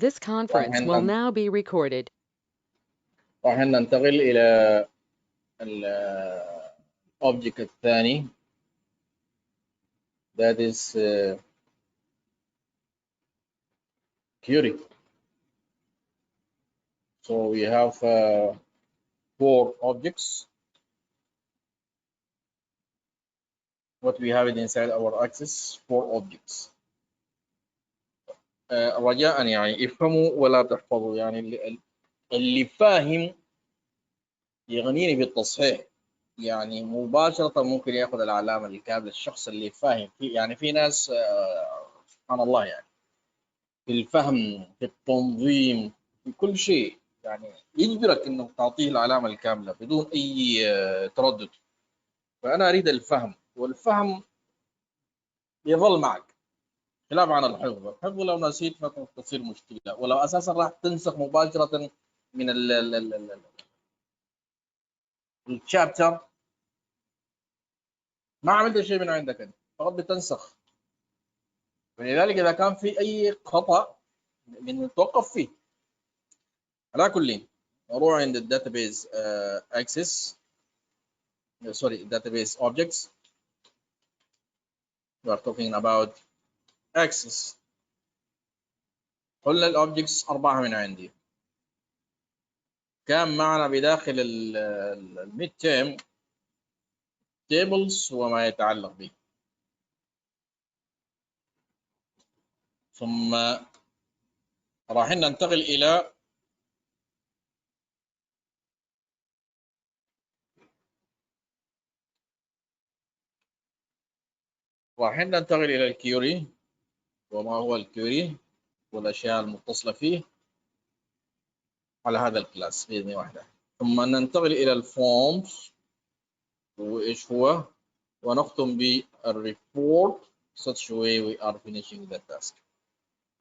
This conference will now be recorded. راح ننتقل إلى الأوبجكت الثاني that is query. So we have 4 objects. What we have it inside our axis 4 objects. رجاء يعني افهموا ولا تحفظوا، يعني اللي فاهم يغنيني بالتصحيح، يعني مباشرة ممكن ياخذ العلامة الكاملة. الشخص اللي فاهم يعني في ناس سبحان الله يعني في الفهم في التنظيم في كل شيء، يعني يجبرك انك تعطيه العلامة الكاملة بدون اي تردد. فانا اريد الفهم، والفهم يظل معك خلاف عن الحفظ. الحفظ لو نسيت فتصير مشكلة، ولو اساسا راح تنسخ مباشرة من الشابتر ما عملت شيء من عندك انت، فقط بتنسخ. ولذلك اذا كان في اي خطأ بنتوقف فيه. على كل نروح عند الداتابيز اكسس، sorry database objects. We are talking about access. قلنا الاوبجكتس 4 من عندي. كان معنا بداخل الميد تيرم tables وما يتعلق به، ثم راح ننتقل الى الكيوري وما هو الكيوري والاشياء المتصله فيه على هذا الكلاس باذن واحده. ثم ننتقل الى الفورمز وايش هو، ونختم بالريبورت such way we are finishing the task.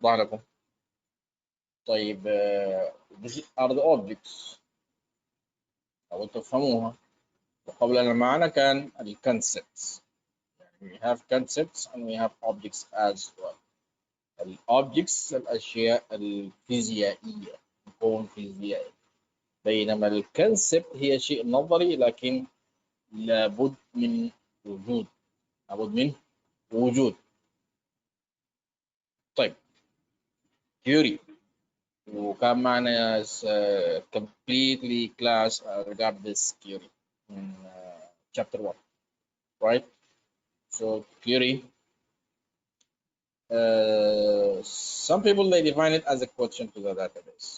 ضع لكم. طيب these are the objects أو تفهموها. وقبل أن معنا كان ال concepts. We have concepts and we have objects as well. ال objects الأشياء الفيزيائية، تكون فيزيائية، بينما ال concept هي شيء نظري لكن لابد من وجود. طيب theory، وكان معنا completely class regard this theory in chapter 1, right? So theory, some people they define it as a question to the database.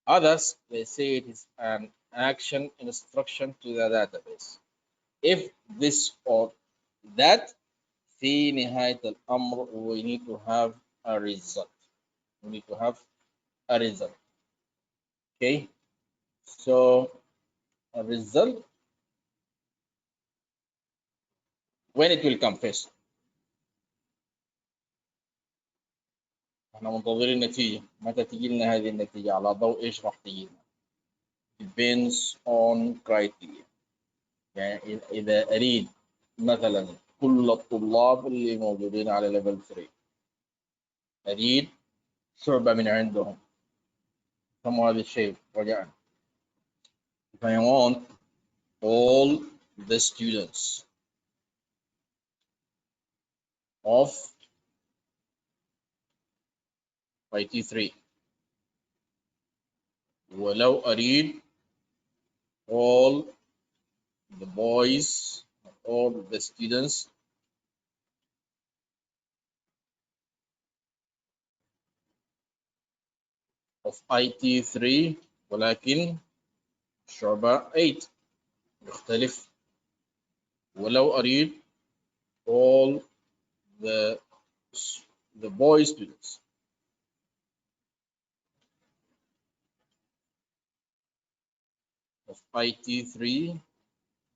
Others they say it is an action instruction to the database. If this or that, في نهاية الأمر we need to have a result. Okay, so a result when it will come first. احنا منتظرين النتيجة، متى تجي لنا هذه النتيجة؟ على ضوء ايش راح تجي لنا؟ depends on criteria. يعني إذا أريد مثلا كل الطلاب اللي موجودين على level 3 أريد شعبة من عندهم، فهموا هذا الشيء رجاءً. If I want all the students of IT3 ولو أريد all the boys or the students of IT3 ولكن شعبة 8 يختلف. ولو أريد all the boy students of IT3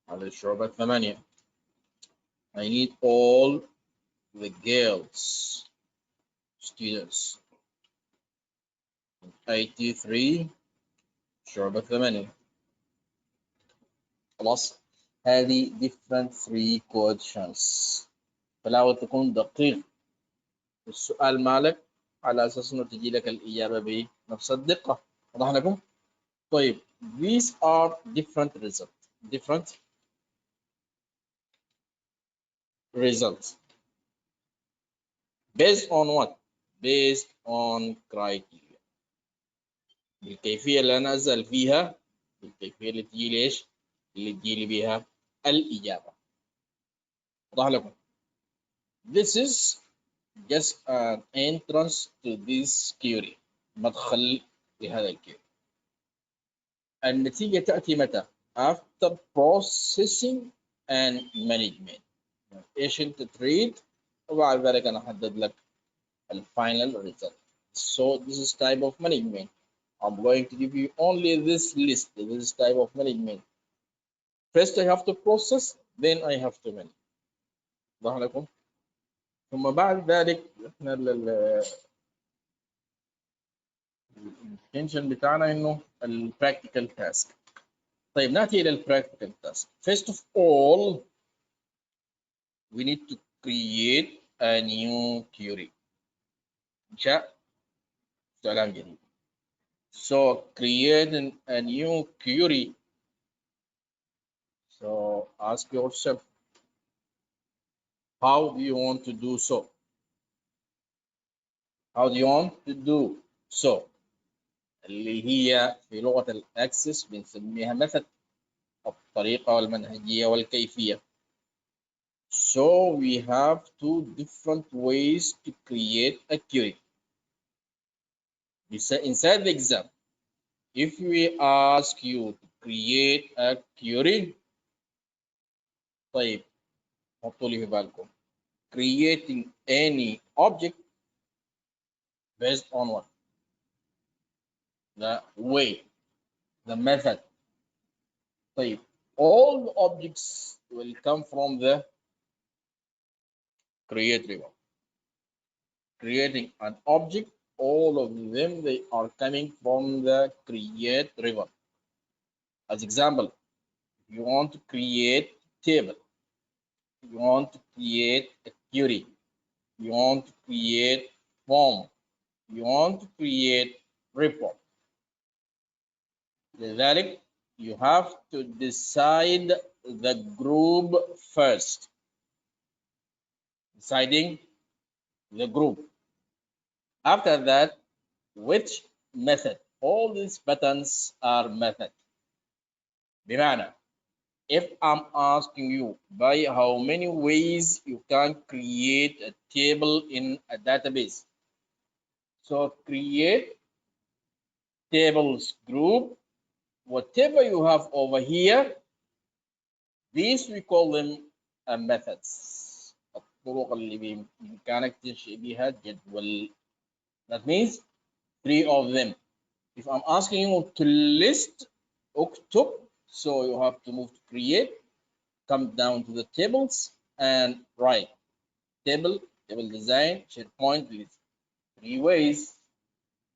على الشعبة 8. I need all the girls students of IT3 شعبة 8. خلاص، هذه different 3 questions. فلا تكون دقيق. السؤال مالك على اساس انه تجي لك الاجابه بنفس الدقه. واضح لكم؟ طيب these are different results based on what? based on criteria. الكيفيه اللي انا اسال فيها، الكيفيه اللي تجي لي ايش؟ اللي تجي لي بيها الاجابه. واضح لكم؟ This is just an entrance to this query. مدخل لهذا الكيوري. النتيجة تأتي متى؟ after processing and management. ايش انت تريد وبعد ذلك انا احدد لك الفاينل result. So this is type of management. I'm going to give you only this list. This is type of management. First I have to process, then I have to manage. واضح لكم؟ ثم بعد ذلك احنا الانتنشن بتاعنا انه البراكتيكال تاسك. طيب ناتي الى البراكتيكال تاسك. First of all we need to create a new query. انشاء استعلام جديد. So creating a new query. So ask yourself, how do you want to do so? How do you want to do so? اللي هي في لغة الأكسس بنسميها method، الطريقة والمنهجية والكيفية. So we have two different ways to create a query. Inside the exam, if we ask you to create a query, طيب حطوا لي في بالكم creating any object based on what? The way, the method. طيب all the objects will come from the create ribbon. Creating an object, all of them they are coming from the create ribbon. As example, if you want to create table, you want to create a query, you want to create form, you want to create report. لذلك you have to decide the group first. Deciding the group. After that, which method? All these buttons are method. بمعنى if I'm asking you by how many ways you can create a table in a database. So create tables group, whatever you have over here, these we call them methods. الطرق اللي بإمكانك تنشئ بها جدول. That means 3 of them. If I'm asking you to list اكتب, so you have to move to create, come down to the tables and write table design, SharePoint list. 3 ways.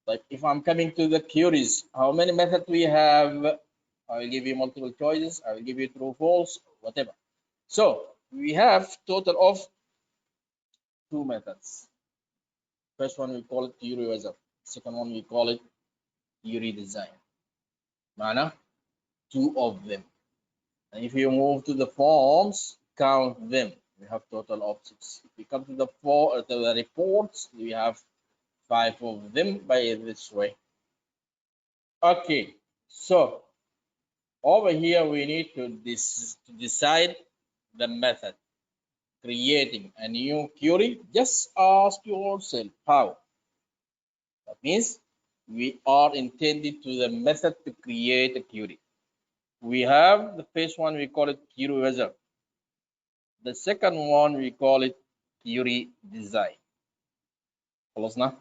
Like if I'm coming to the queries, how many methods we have? I will give you multiple choices. I will give you true, false, whatever. So we have total of 2 methods. First one we call it query wizard. Second one we call it query design. معنى 2 of them. And if you move to the forms, count them. We have total of 6. If we come to the reports, we have 5 of them by this way. Okay, so over here we need to decide the method. Creating a new query, just ask yourself how. That means we are intended to the method to create a query. We have the first one, we call it query wizard. The second one we call it query design. خلصنا؟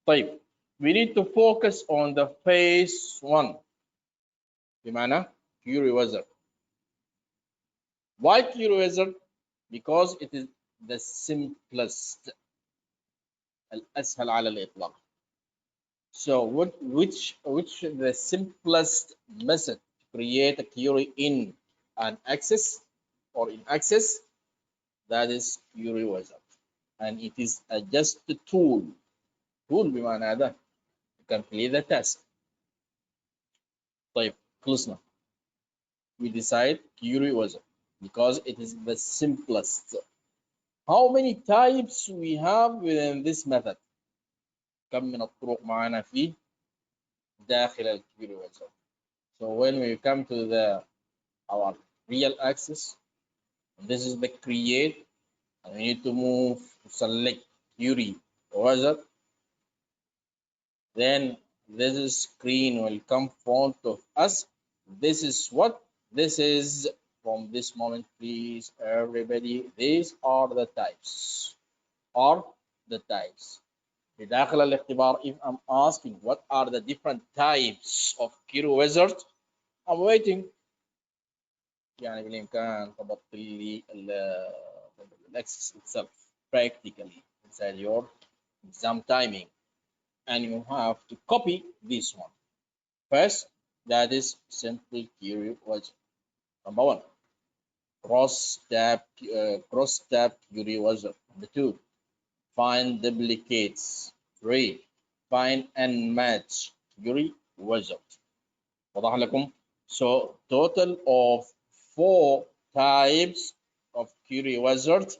طيب we need to focus on the phase 1 بمعنى query wizard. Why query wizard? Because it is the simplest, الأسهل على الإطلاق. So which the simplest method to create a query in an access or in access, that is query wizard, and it is just a tool tool بمعنى أداة to complete the task. طيب خلصنا. We decide query wizard because it is the simplest. How many types we have within this method? كم من الطرق معنا في داخل الquery wizard. So when we come to our real axis, this is the create, and we need to move to select query wizard. Then this screen will come in front of us. This is what this is. From this moment, please, everybody, these are the types. بداخل الاختبار, if I'm asking what are the different types of query wizard, I'm waiting. يعني بالإمكان تبطل لي الأكسس itself practically inside your exam timing, and you have to copy this one. First, that is simple query wizard. Number one, cross-tab query wizard. Number two, find duplicates. 3, find and match query wizard. وضح لكم. So total of 4 types of query wizard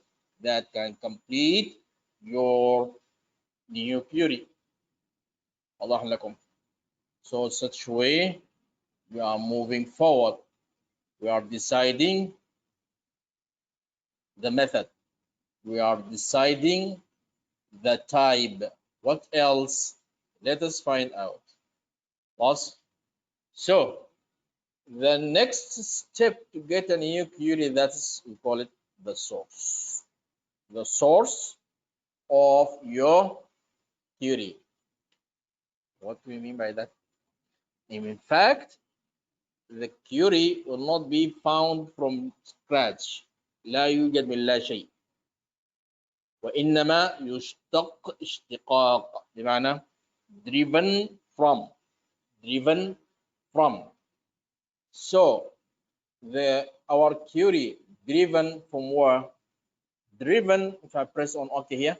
that can complete your new query. وضح لكم. So such way we are moving forward. We are deciding the method. We are deciding the type. What else? Let us find out. Plus, so the next step to get a new query, that's, we call it the source. The source of your query. What do we mean by that? In fact, the query will not be found from scratch. لا يوجد من لا شيء. وإنما يشتق اشتقاق بمعنى driven from. So our query driven from where? Driven, if I press on OK here,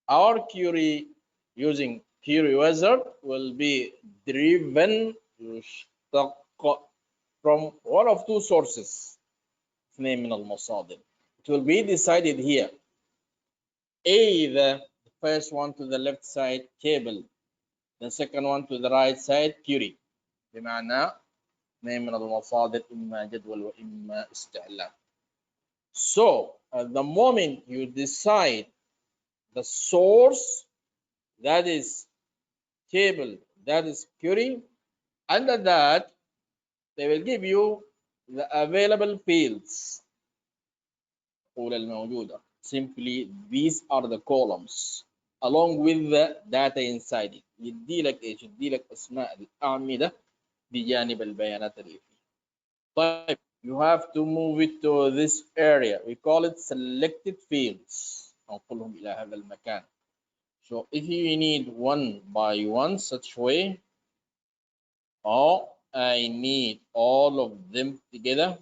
our query using query wizard will be driven from one of two sources. اثنين من المصادر. It will be decided here. Either the first one to the left side table, the second one to the right side query. بمعنى اثنين من المصادر إما جدول وإما استعلام. So at the moment you decide the source, that is table, that is query, under that they will give you the available fields. Simply these are the columns along with the data inside it. يدي لك ايش؟ يدي لك اسماء الاعمده بجانب البيانات اللي فيه. طيب, you have to move it to this area. We call it selected fields. ننقلهم الى هذا المكان. So if you need one by one such way, or I need all of them together,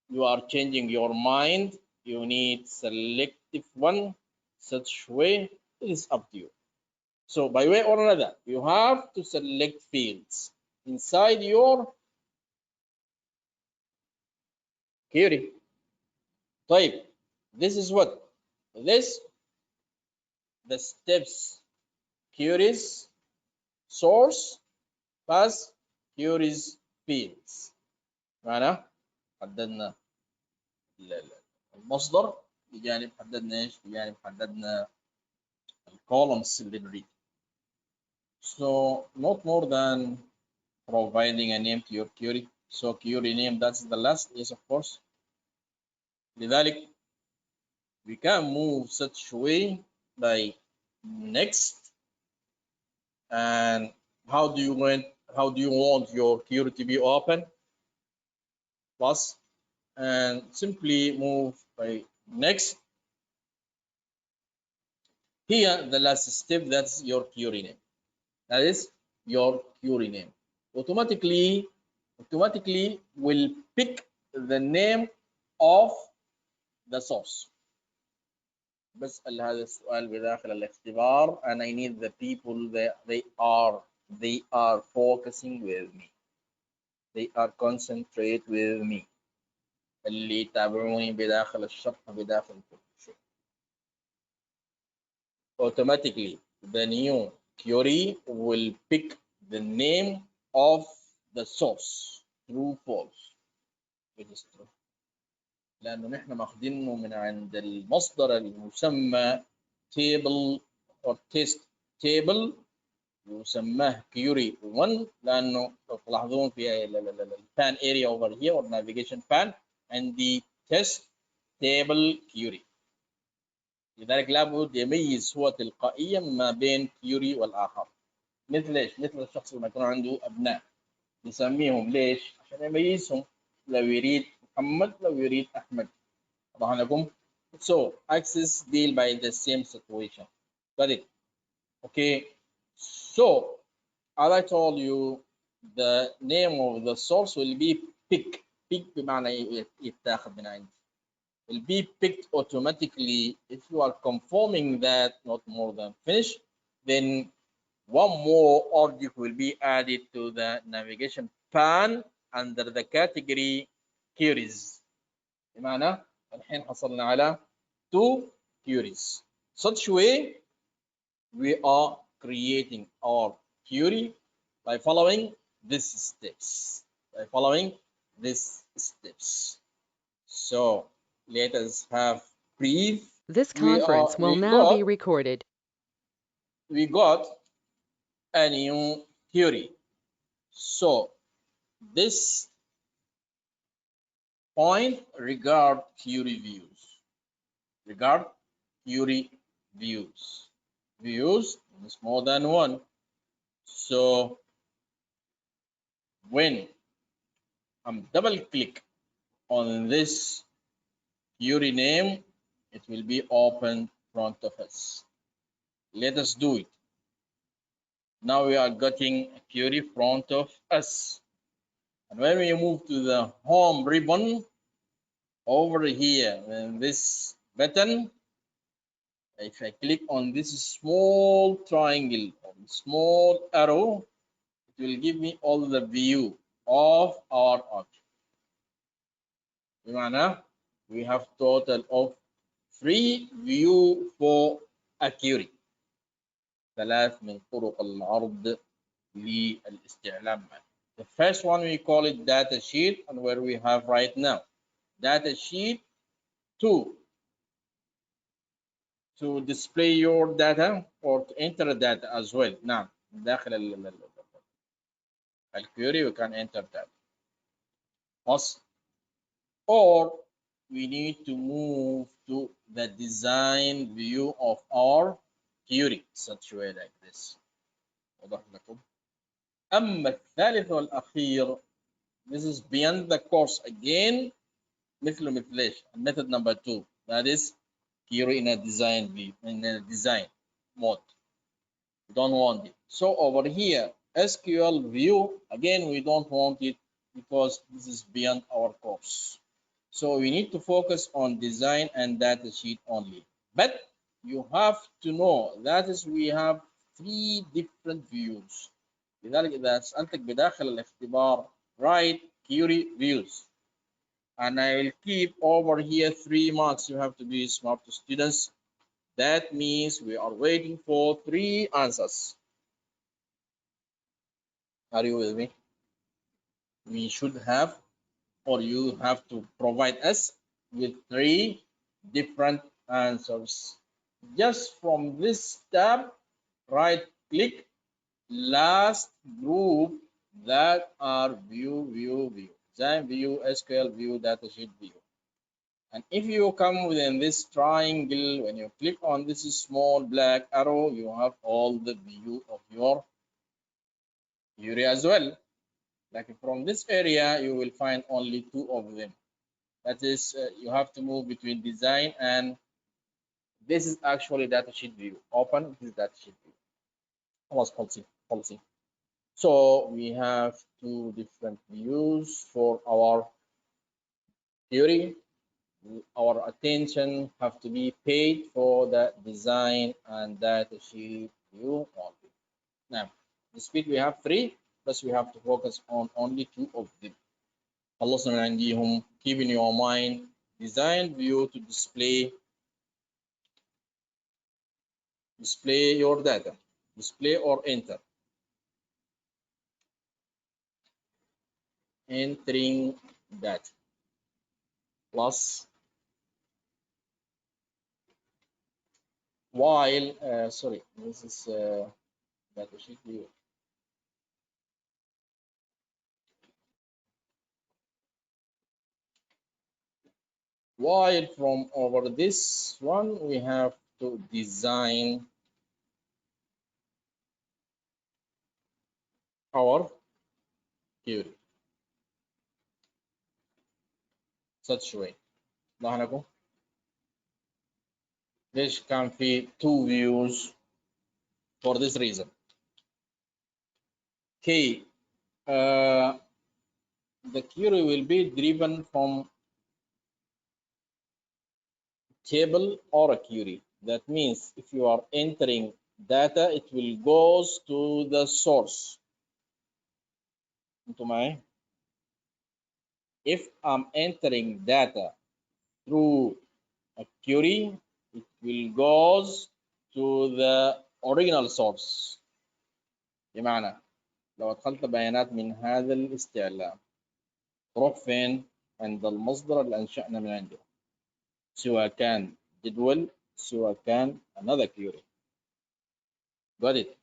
you are changing your mind. You need selective one such way. It is up to you. So by way or another, you have to select fields inside your query. طيب, this is what? This, the steps, queries, source, plus queries, fields. معنى حددنا المصدر بجانب حددنا ايش؟ بجانب حددنا الكولومز اللي نريد. So not more than providing a name to your query. So query name, that's the last, yes of course. لذلك we can move such way by next. And how do you want your query to be open? Plus, and simply move by next. Here the last step, that's your query name. That is your query name. Automatically will pick the name of the source. بسأل هذا السؤال بداخل الاختبار and I need the people that they are focusing with me, they are concentrate with me، اللي يتابعوني بداخل الشرح بداخل كل شيء. Automatically the new query will pick the name of the source. True false. It is true. لأنه نحن ماخذينه من عند المصدر المسمى table or test table، يسماه query 1 لأنه لو تلاحظون في البان area over here or navigation pan عندي test table query. لذلك لابد يميز هو تلقائيا ما بين query والآخر. مثل ايش؟ مثل الشخص لما يكون عنده أبناء يسميهم ليش؟ عشان يميزهم، لو يريد محمد لو يريد أحمد. واضح لكم؟ So access deal by the same situation. Got it? Okay. So as I told you, the name of the source will be pick. Pick بمعنى يتاخذ من عندي. Will be picked automatically if you are confirming that not more than finish. Then one more object will be added to the navigation pan under the category queries. بمعنى الحين حصلنا على 2 queries. Such way we are creating our query by following these steps. So let us have brief. This conference will now be recorded. We got a new query. So this point regard query views. Views is more than one. So when I'm double click on this query name, it will be open in front of us. Let us do it. Now we are getting a query in front of us. And when we move to the home ribbon over here, in this button, if I click on this small triangle or small arrow, it will give me all the view of our object. بمعنى we have total of 3 view for a query. 3 من طرق العرض للاستعلام. The first one we call it data sheet, and where we have right now data sheet 2 to display your data or to enter data as well. نعم داخل الquery we can enter data. Or we need to move to the design view of our query such way like this. واضح لكم؟ أما الثالث والأخير, this is beyond the course again. مثل إيش؟ method number 2, that is query in a design view, in a design mode. We don't want it. So over here, SQL view, again we don't want it because this is beyond our course. So we need to focus on design and data sheet only. But you have to know that is we have 3 different views. لذلك إذا سألتك بداخل الاختبار write query views, and I will keep over here 3 marks. You have to be smart students. That means we are waiting for 3 answers. Are you with me? We should have, or you have to provide us with 3 different answers. Just from this tab, right click last group that are view, design view, SQL view, datasheet view. And if you come within this triangle, when you click on this small black arrow, you have all the view of your query as well. Like from this area, you will find only 2 of them. That is, you have to move between design and this is actually datasheet view. Open this datasheet view. Almost policy. So we have 2 different views for our query. our attention have to be paid for the design and data sheet view only. Now, the speed we have three, but we have to focus on only two of them. خلصنا من عنديهم. Keep in your mind design view to display your data, display or entering data, plus while sorry, this is data sheet view. While from over this one we have to design our query such way. لاحظوا ليش كان في two views for this reason. Okay, the query will be driven from table or a query. That means if you are entering data, it will goes to the source. Into my, if I'm entering data through a query, it will goes to the original source. بمعنى لو أدخلت بيانات من هذا الاستعلام تروح فين؟ عند المصدر اللي أنشأنا من عنده، سواء كان جدول سواء كان another query. Got it?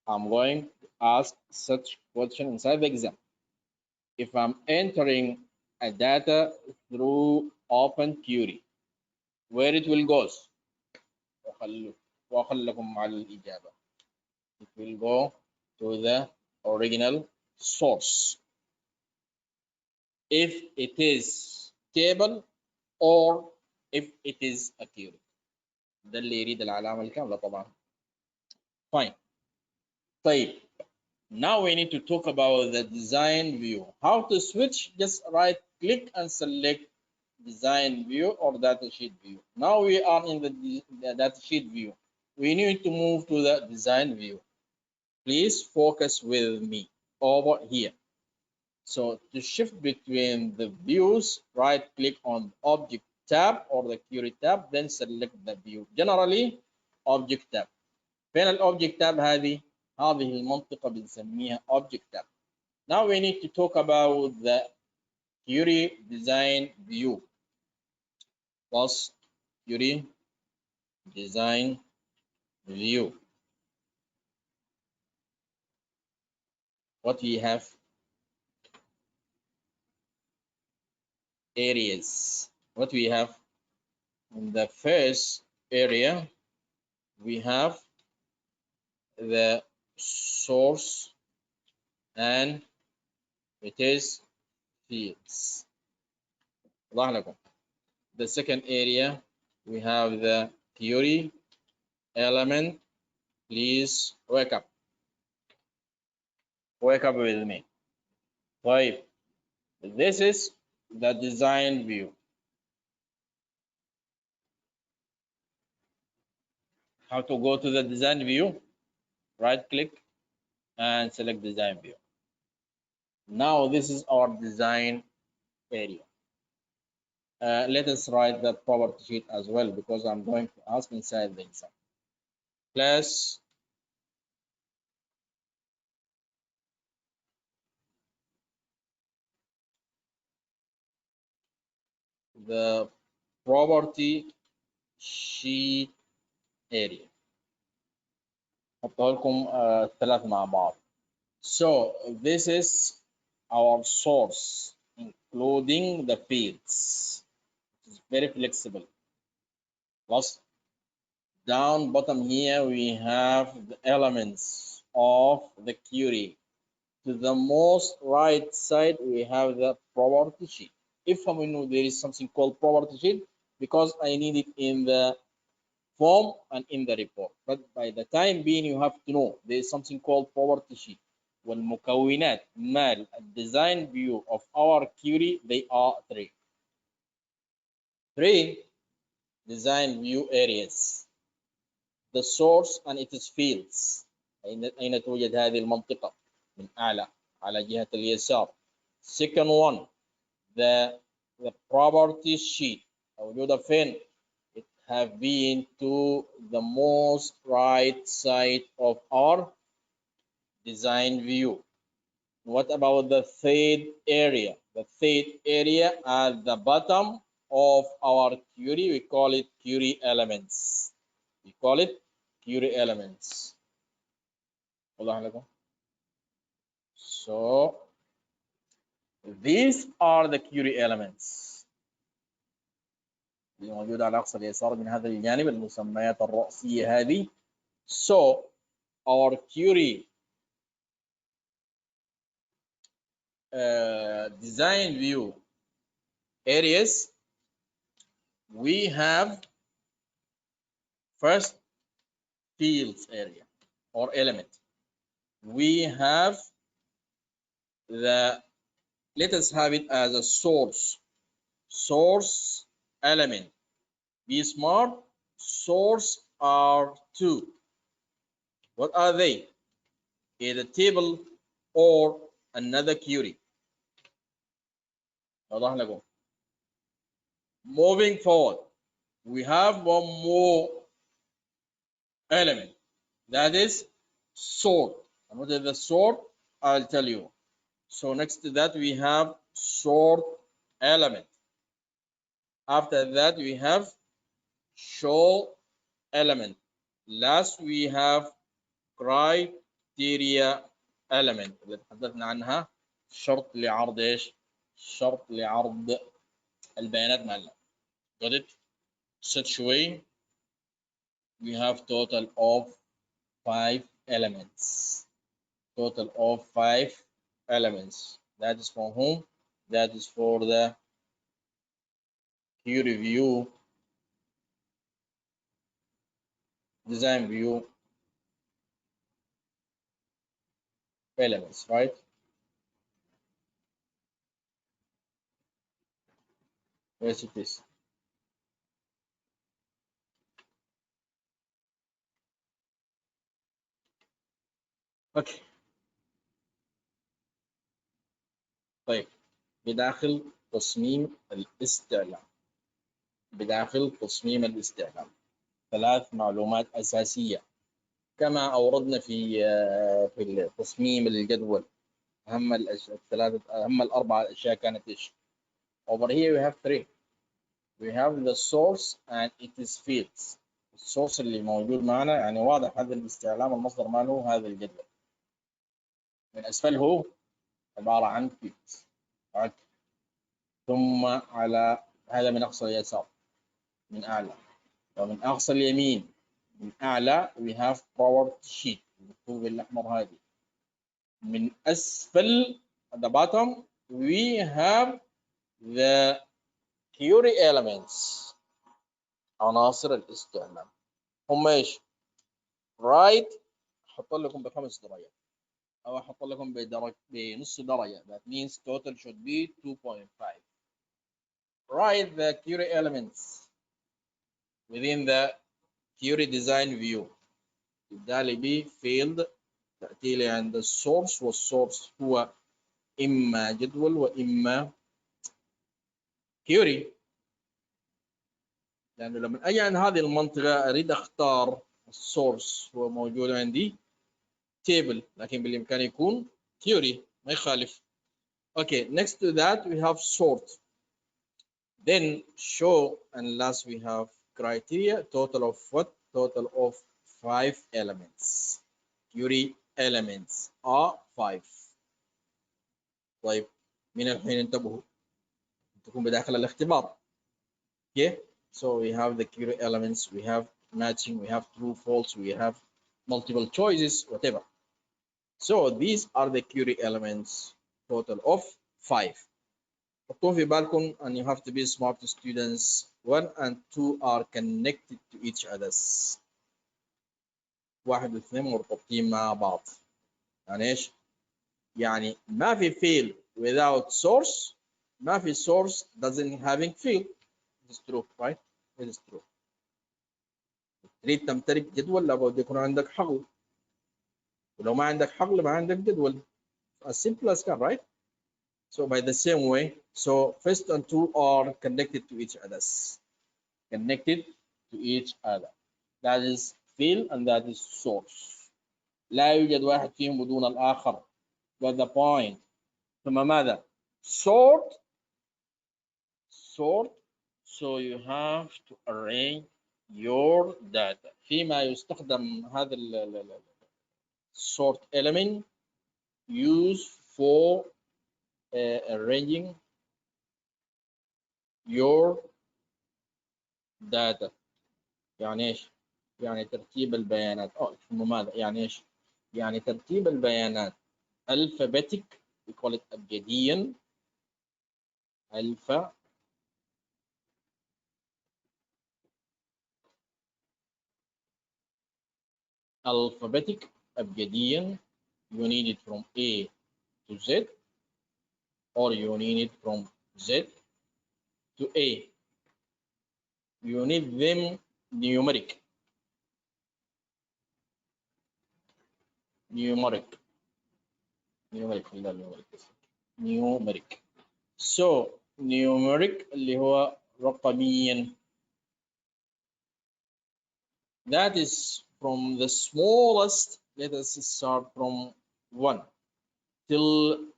I'm going to ask such question inside the exam. If I'm entering a data through open query, where it will goes? وأخلكم مع الإجابة. It will go to the original source. If it is table or if it is a query. ده اللي يريد العلامة الكاملة طبعا. Fine. طيب. Now we need to talk about the design view. How to switch? Just right click and select design view or datasheet view. Now we are in the datasheet view. We need to move to the design view. Please focus with me over here. So to shift between the views, right click on object tab or the query tab, then select the view. Generally object tab. فين الobject tab هذه المنطقة بنسميها object tab. Now we need to talk about the query design view. Plus query design view. What we have? Areas. What we have? In the first area, we have the source and it is fields. The second area, we have the query element. Please wake up. Wake up with me. طيب, this is the design view. How to go to the design view? Right click and select design view. Now this is our design area. Let us write the property sheet as well because I'm going to ask inside the exam. Plus the property sheet area. أحطها لكم الثلاث مع بعض. So this is our source including the fields. It's very flexible. Plus down bottom here we have the elements of the query. To the most right side we have the property sheet. If we know there is something called property sheet because I need it in the form and in the report, but by the time being you have to know there is something called property sheet. والمكونات مال design view of our query they are three. 3 design view areas. The source and its fields. أين توجد هذه المنطقة؟ من أعلى على جهة اليسار. Second one, the property sheet. موجودة فين؟ It have been to the most right side of our design view. What about the third area? The third area at the bottom of our query, we call it query elements. We call it query elements. So these are the query elements اللي موجودة على أقصى اليسار من هذا الجانب، المسميات الرئيسية هذه. So our query design view areas, we have first fields area or element. We have the, let us have it as a source element. Be smart, source are two. What are they? Either table or another query. Moving forward, we have one more element, that is sort. And what is the sort? I'll tell you. So next to that we have sort element. After that we have show element. Last we have criteria element اللي تحدثنا عنها، شرط لعرض ايش؟ شرط لعرض البيانات معنا. Got it? Such way we have total of 5 elements. Total of 5 elements. That is for whom? That is for the query view, design view elements, right? Yes, it is. Okay. طيب بداخل تصميم الاستعلام، بداخل تصميم الاستعلام 3 معلومات أساسية كما أوردنا في تصميم الجدول. أهم الأربع أشياء كانت إيش؟ Over here we have 3. We have the source and its fields. السورس اللي موجود معنا يعني واضح هذا الاستعلام المصدر ماله هذا الجدول. من أسفل هو عبارة عن fields. ثم على هذا من أقصى اليسار من أعلى، ومن أقصى اليمين من أعلى we have property sheet المكتوب بالأحمر هذه. من أسفل at the bottom we have the query elements عناصر الاستعلام. هم ايش؟ right احط لكم ب5 درجات او احط لكم بنص درجه. That means total should be 2.5. Write the query elements within the query design view. بالتالي ب field تأتي لي عند السورس، والسورس هو إما جدول وإما query. لأنه لما أجي عن هذه المنطقة أريد أختار السورس، هو موجود عندي table لكن بالإمكان يكون query ما يخالف. Okay, next to that we have sort, then show, and last we have criteria. Total of what? Total of 5 elements. Query elements are 5. طيب من الحين انتبهوا تكون بداخل الاختبار. Okay, so we have the query elements, we have matching, we have true false, we have multiple choices, whatever. So these are the query elements, total of 5. حطوا في بالكم and you have to be smart students. 1 and 2 are connected to each others. 1 و 2 مرتبطين مع بعض. يعني ايش؟ يعني ما في field without source، ما في source doesn't having field. It is true, right? It is true. تريد تمتلك جدول لابد يكون عندك حقل، ولو ما عندك حقل ما عندك جدول. As simple as that, right? So by the same way, so first and two are connected to each other. Connected to each other. That is fill and that is source. لا يوجد واحد فيهم بدون الآخر. That's the point. ثم ماذا؟ Sort. So you have to arrange your data. فيما يستخدم هذا sort element used for arranging your data. يعني ايش؟ يعني ترتيب البيانات. ثم ماذا؟ يعني ايش؟ يعني ترتيب البيانات alphabetic. We call it أبجديا. alphabetic أبجديا. You need it from A to Z, or you need it from Z to A. You need them numeric. So numeric اللي هو رقميا. That is from the smallest. Let us start from 1 till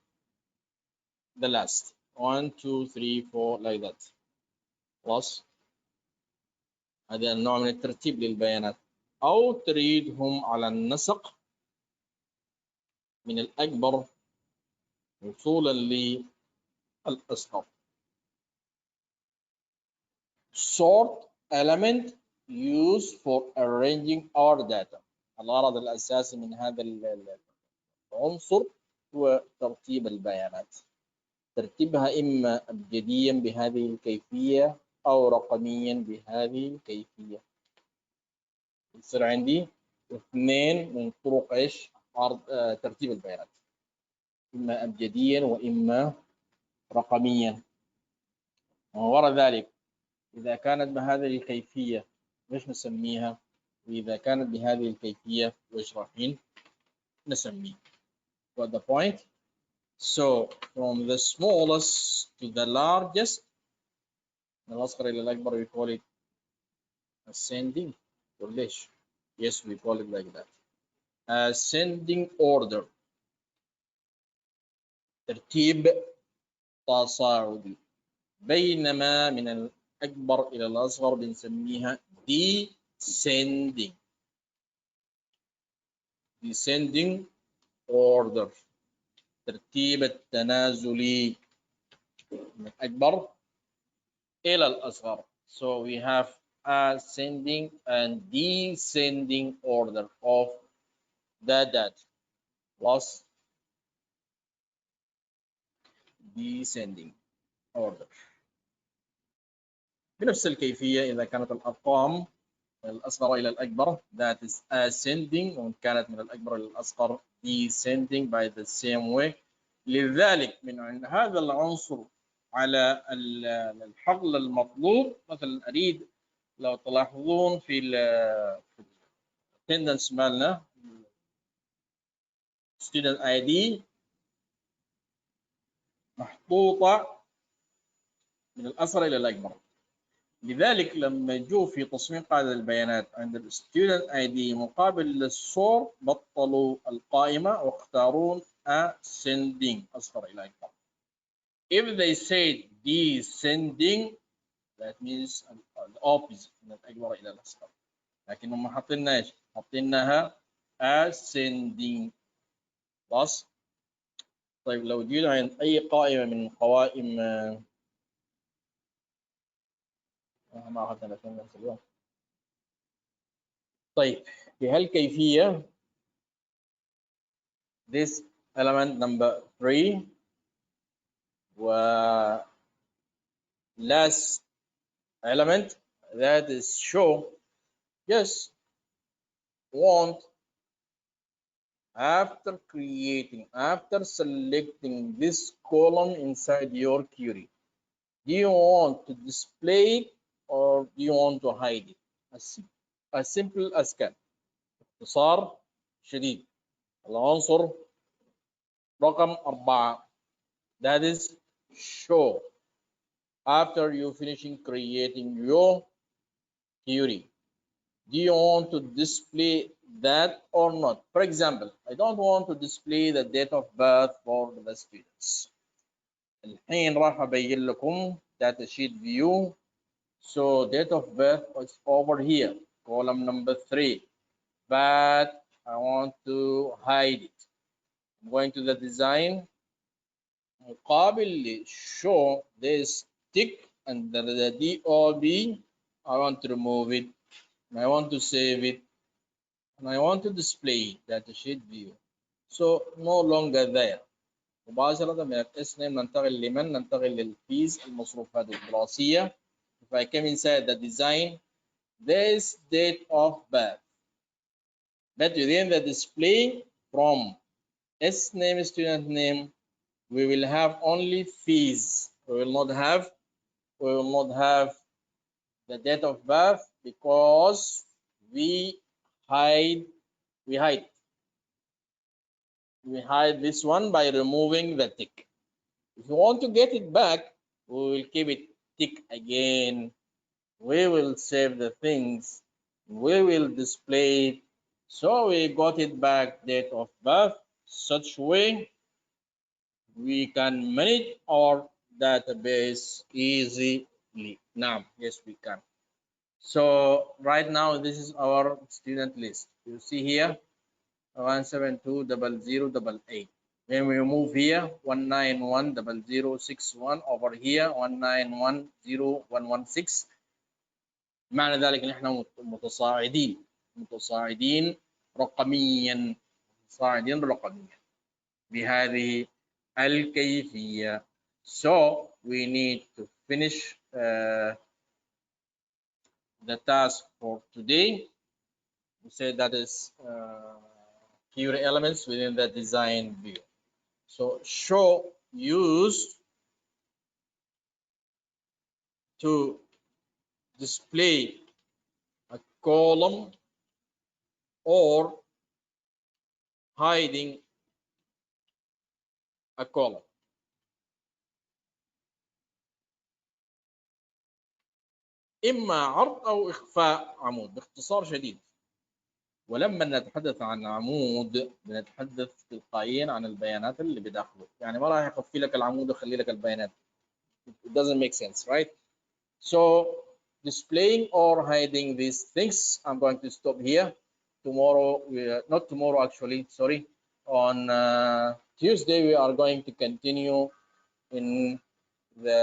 the last. 1 2 3 4 like that. خلاص. هذا النوع من الترتيب للبيانات. أو تريدهم على النسق من الأكبر وصولا للأصغر. Sort element used for arranging our data. الغرض الأساسي من هذا العنصر هو ترتيب البيانات. ترتيبها إما أبجديا بهذه الكيفية أو رقميا بهذه الكيفية. يصير عندي اثنين من طرق ايش؟ ترتيب البيانات، إما أبجديا وإما رقميا. ووراء ذلك إذا كانت بهذه الكيفية وإيش نسميها؟ وإذا كانت بهذه الكيفية وإيش رايحين نسميه؟ What the point? So from the smallest to the largest، من الأصغر إلى الأكبر we call it ascending. ليش؟ Yes, we call it like that. Ascending order. ترتيب تصاعدي. بينما من الأكبر إلى الأصغر بنسميها descending. Descending order. ترتيب التنازلي من الأكبر إلى الأصغر. So we have ascending and descending order of the data. Plus descending order. بنفس الكيفية إذا كانت الأرقام من الأصغر إلى الأكبر that is ascending، وإن كانت من الأكبر إلى الأصغر descending by the same way. لذلك من هذا العنصر على الحقل المطلوب، مثلا أريد لو تلاحظون في التندنس مالنا student ID محطوطة من الأصغر إلى الأكبر. لذلك لما جو في تصميم قاعدة البيانات عند الستودنت ID مقابل للصور بطلوا القائمة واختارون ascending أصغر إلى أكبر. If they say descending that means the opposite من الأكبر إلى الأصغر. لكن هم حاطينها إيش؟ حاطينها ascending. خلاص؟ طيب لو جينا عند أي قائمة من قوائم ما أخذنا نفس اليوم. طيب بهالكيفية this element number 3 و last element that is show yes want after selecting this column inside your query, do you want to display or do you want to hide it? As simple as can. باختصار شديد. العنصر رقم 4 that is show. After you finishing creating your theory, do you want to display that or not? For example, I don't want to display the date of birth for the students. الحين راح أبين لكم data sheet view. So date of birth is over here, column number 3, but I want to hide it. I'm going to the design. مقابل show this tick and the DOB. I want to remove it. And I want to save it. And I want to display data sheet view. So no longer there. مباشرة من الاس نيم ننتقل لمن؟ ننتقل للفيز المصروفات الدراسية. If I come inside the design, this date of birth. But within the display from S name student name, we will have only fees. We will not have the date of birth because we hide this one by removing the tick. If you want to get it back, we will keep it tick again. We will save the things. We will display it. So we got it back date of birth. Such way we can manage our database easily. Now, yes, we can. So right now, this is our student list. You see here, 1720088. When we move here, 1910061 over here, 1910116. معنى ذلك ان احنا متصاعدين رقميا بهذه الكيفية. So we need to finish the task for today. We say that is theory elements within the design view. So show used to display a column or hiding a column. إما عرض أو إخفاء عمود باختصار شديد. ولما نتحدث عن عمود بنتحدث تلقائيا عن البيانات اللي بداخله. يعني ما راح يخفي لك العمود ويخلي لك البيانات. It doesn't make sense, right? So displaying or hiding these things, I'm going to stop here. Tomorrow, not tomorrow actually, sorry. On Tuesday, we are going to continue in the